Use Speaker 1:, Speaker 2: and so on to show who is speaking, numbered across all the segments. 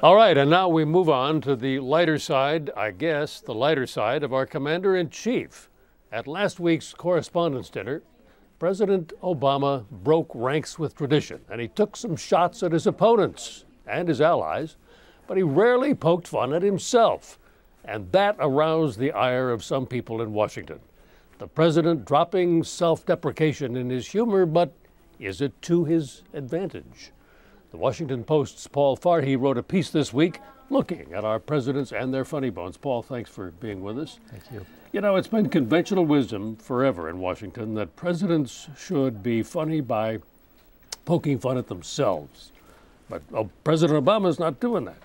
Speaker 1: All right, and now we move on to the lighter side, I guess, the lighter side of our commander-in-chief. At last week's Correspondents' Dinner, President Obama broke ranks with tradition, and he took some shots at his opponents and his allies, but he rarely poked fun at himself. And that aroused the ire of some people in Washington. The president dropping self-deprecation in his humor, but is it to his advantage? The Washington Post's Paul Farhi wrote a piece this week looking at our presidents and their funny bones. Paul, thanks for being with us.
Speaker 2: Thank you.
Speaker 1: You know, it's been conventional wisdom forever in Washington that presidents should be funny by poking fun at themselves. But President Obama's not doing that.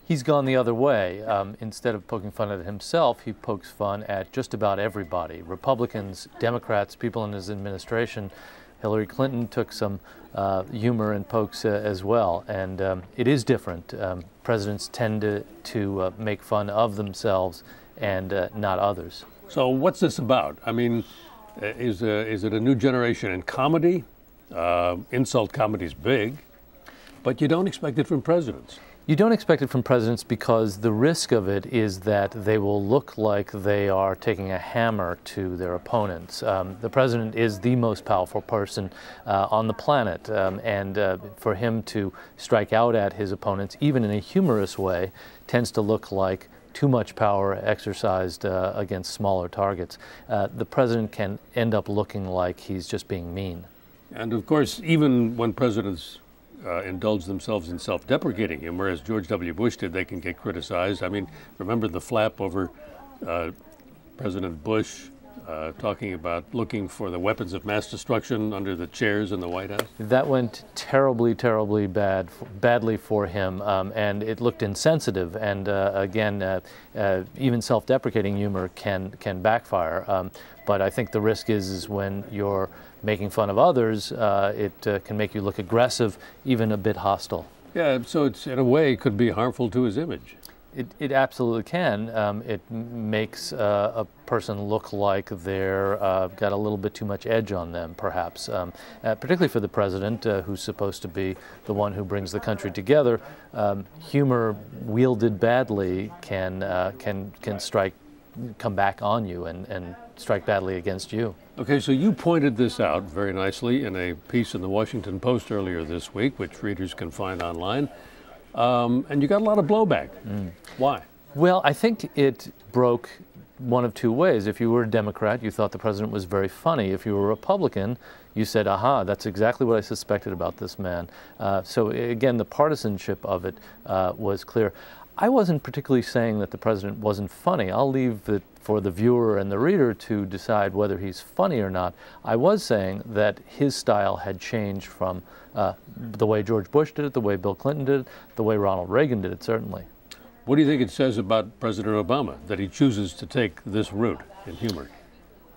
Speaker 2: He's gone the other way. Instead of poking fun at himself, he pokes fun at just about everybody. Republicans, Democrats, people in his administration. Hillary Clinton took some humor and pokes as well. And it is different. Presidents tend to make fun of themselves and not others.
Speaker 1: So what's this about? I mean, is it a new generation in comedy? Insult comedy's big, but you don't expect it from presidents.
Speaker 2: You don't expect it from presidents because the risk of it is that they will look like they are taking a hammer to their opponents. The president is the most powerful person on the planet, and for him to strike out at his opponents, even in a humorous way, tends to look like too much power exercised against smaller targets. The president can end up looking like he's just being mean.
Speaker 1: And of course, even when presidents indulge themselves in self-deprecating humor, as George W. Bush did, they can get criticized. I mean, remember the flap over President Bush talking about looking for the weapons of mass destruction under the chairs in the White House?
Speaker 2: That went terribly, terribly badly for him, and it looked insensitive. And again, even self-deprecating humor can backfire. But I think the risk is when you're making fun of others, it can make you look aggressive, even a bit hostile.
Speaker 1: Yeah, so it's in a way could be harmful to his image.
Speaker 2: It absolutely can. It makes a person look like they're got a little bit too much edge on them, perhaps. Particularly for the president, who's supposed to be the one who brings the country together. Humor wielded badly can come back on you and strike badly against you.
Speaker 1: Okay, so you pointed this out very nicely in a piece in the Washington Post earlier this week, which readers can find online. And you got a lot of blowback. Why?
Speaker 2: Well, I think it broke one of two ways. If you were a Democrat, you thought the president was very funny. If you were a Republican, you said, aha, that's exactly what I suspected about this man. So again, the partisanship of it was clear. I wasn't particularly saying that the president wasn't funny. I'll leave it for the viewer and the reader to decide whether he's funny or not. I was saying that his style had changed from the way George Bush did it, the way Bill Clinton did it, the way Ronald Reagan did it, certainly.
Speaker 1: What do you think it says about President Obama that he chooses to take this route in humor?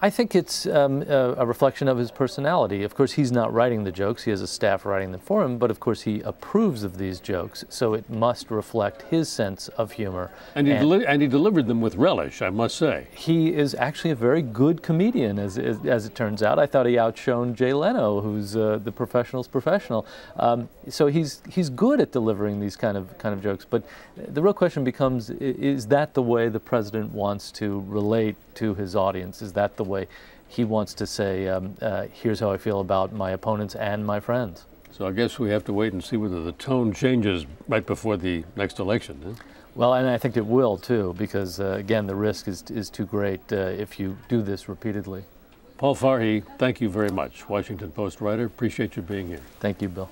Speaker 2: I think it's a reflection of his personality. Of course, he's not writing the jokes. He has a staff writing them for him, but of course he approves of these jokes, so it must reflect his sense of humor.
Speaker 1: And he delivered them with relish, I must say.
Speaker 2: He is actually a very good comedian, as it turns out. I thought he outshone Jay Leno, who's the professional's professional. So he's good at delivering these kind of jokes. But the real question becomes, is that the way the president wants to relate to his audience? Is that the way he wants to say, here's how I feel about my opponents and my friends?
Speaker 1: So I guess we have to wait and see whether the tone changes right before the next election. Huh?
Speaker 2: Well, and I think it will too, because again, the risk is too great if you do this repeatedly.
Speaker 1: Paul Farhi, thank you very much. Washington Post writer, appreciate you being here.
Speaker 2: Thank you, Bill.